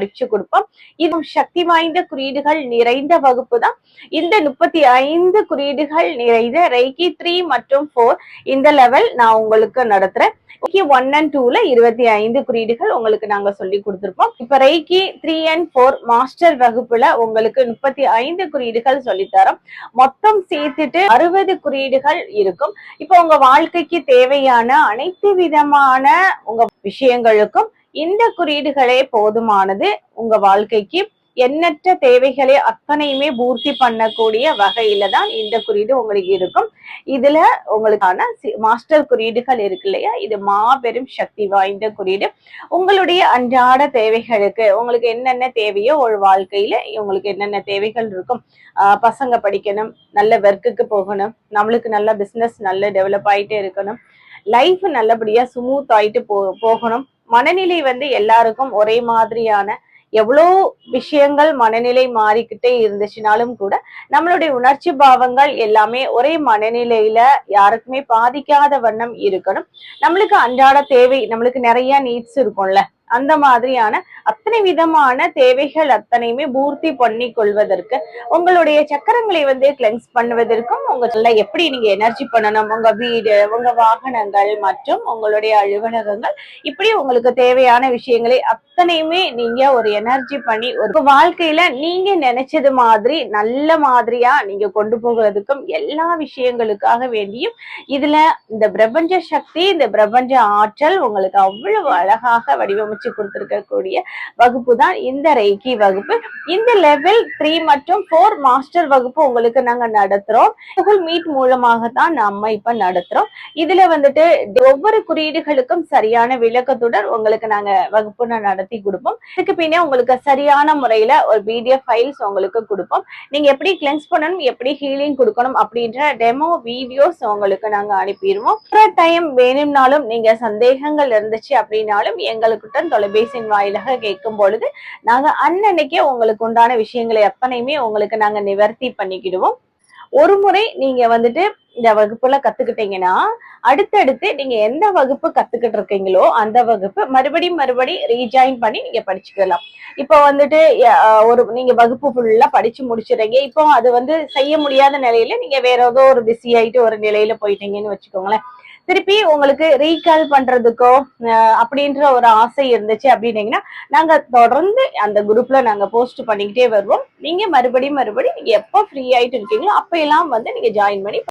படிச்சு கொடுப்போம். இது சக்தி வாய்ந்த குறியீடுகள் நிறைந்த வகுப்பு தான். இந்த 35 குறியீடுகள் நிறைந்த ரெய்கி 3 மற்றும் 4 இந்த லெவல் நான் உங்களுக்கு நடத்துறேன். ரெய்கி 1 and 2ல 25 குறியீடுகள் உங்களுக்கு நாங்க சொல்லி கொடுத்திருப்போம். இப்ப ரெய்கி 3 and 4 மாஸ்டர் வகுப்புல உங்களுக்கு 35 குறியீடுகள் சொல்லித்தரோம். மொத்தம் சேர்த்துட்டு 60 குறியீடுகள் இருக்கும். இப்ப உங்க வாழ்க்கைக்கு தேவையான அனைத்து விதமான உங்க விஷயங்களுக்கும் இந்த குறியீடுகளே போதுமானது. உங்க வாழ்க்கைக்கு எண்ணற்ற தேவைகளை அத்தனையுமே பூர்த்தி பண்ணக்கூடிய வகையில தான் இந்த குறியீடு உங்களுக்கு இருக்கும். இதுல உங்களுக்கான மாஸ்டர் குறியீடுகள் இருக்கு இல்லையா, இது மாபெரும் சக்தி வாய்ந்த குறியீடு. உங்களுடைய அன்றாட தேவைகளுக்கு உங்களுக்கு என்னென்ன தேவையோ ஒரு வாழ்க்கையில உங்களுக்கு என்னென்ன தேவைகள் இருக்கும், பசங்க படிக்கணும், நல்ல ஒர்க்குக்கு போகணும், நம்மளுக்கு நல்ல பிசினஸ் நல்ல டெவலப் ஆயிட்டே இருக்கணும், லைஃப் நல்லபடியா ஸ்மூத் ஆயிட்டு போகணும், மனநிலை எல்லாருக்கும் ஒரே மாதிரியான எவ்வளோ விஷயங்கள் மனநிலை மாறிக்கிட்டே இருந்துச்சுனாலும் கூட நம்மளுடைய உணர்ச்சி பாவங்கள் எல்லாமே ஒரே மனநிலையில யாருக்குமே பாதிக்காத வண்ணம் இருக்கணும். நம்மளுக்கு அன்றாட தேவை, நம்மளுக்கு நிறைய நீட்ஸ் இருக்கும்ல, அந்த மாதிரியான அத்தனை விதமான தேவைகள் அத்தனையுமே பூர்த்தி பண்ணி கொள்வதற்கு, உங்களுடைய சக்கரங்களை கிளென்ஸ் பண்ணுவதற்கும், உங்க எப்படி நீங்க எனர்ஜி பண்ணணும், உங்க வீடு, உங்க வாகனங்கள் மற்றும் உங்களுடைய அலுவலகங்கள், இப்படி உங்களுக்கு தேவையான விஷயங்களை அத்தனையுமே நீங்க ஒரு எனர்ஜி பண்ணி ஒரு வாழ்க்கையில நீங்க நினைச்சது மாதிரி நல்ல மாதிரியா நீங்க கொண்டு போகிறதுக்கும் எல்லா விஷயங்களுக்காக வேண்டியும் இதுல இந்த பிரபஞ்ச சக்தி, இந்த பிரபஞ்ச ஆற்றல் உங்களுக்கு அவ்வளவு அழகாக வடிவமைச்சு கொடுத்திருக்கக்கூடிய வகுப்பு தான் இந்த ரெய்கி வகுப்பு. இந்த லெவல் 3 மற்றும் 4 மாஸ்டர் வகுப்பு உங்களுக்கு நாங்க நடத்துறோம். கூகுள் மீட் மூலமாக தான் நம்ம இப்ப நடத்துறோம். இதுல ஒவ்வொரு குறியீடுகளுக்கும் சரியான விளக்கத்துடன் உங்களுக்கு நாங்க வகுப்பு நடத்தி கொடுப்போம். இதுக்கு பின்னே உங்களுக்கு சரியான முறையில ஒரு PDF ஃபைல்ஸ் உங்களுக்கு கொடுப்போம். நீங்க எப்படி கிளென்ஸ் பண்ணணும், எப்படி ஹீலிங் கொடுக்கணும் அப்படின்ற டெமோ வீடியோஸ் உங்களுக்கு நாங்க அனுப்பிடுவோம். டைம் வேணும்னாலும் நீங்க சந்தேகங்கள் இருந்துச்சு அப்படின்னாலும் எங்களுக்கிட்ட தொலைபேசியின் வாயிலாக கேட்கும் பொழுது நாங்க அன்னன்னைக்கே உங்களுக்கு உண்டான விஷயங்களை அத்தனையுமே உங்களுக்கு நாங்க நிவர்த்தி பண்ணிக்கிடுவோம். ஒரு முறை நீங்க இந்த வகுப்புல கத்துக்கிட்டீங்கன்னா அடுத்தடுத்து நீங்க எந்த வகுப்பு கத்துக்கிட்டு இருக்கீங்களோ அந்த வகுப்பு மறுபடியும் ரீஜாயின் பண்ணி நீங்க படிச்சுக்கலாம். இப்போ நீங்க வகுப்பு ஃபுல்லா படிச்சு முடிச்சிடுறீங்க, இப்போ அது செய்ய முடியாத நிலையில நீங்க வேற ஏதோ ஒரு பிஸி ஆயிட்டு ஒரு நிலையில போயிட்டீங்கன்னு வச்சுக்கோங்களேன். திருப்பி உங்களுக்கு ரீகால் பண்றதுக்கோ அப்படின்ற ஒரு ஆசை இருந்துச்சு அப்படின்னீங்கன்னா நாங்க தொடர்ந்து அந்த குரூப்ல நாங்க போஸ்ட் பண்ணிக்கிட்டே வருவோம். நீங்க மறுபடியும் நீங்க எப்போ ஃப்ரீ ஆயிட்டு இருக்கீங்களோ அப்ப எல்லாம் நீங்க ஜாயின் பண்ணி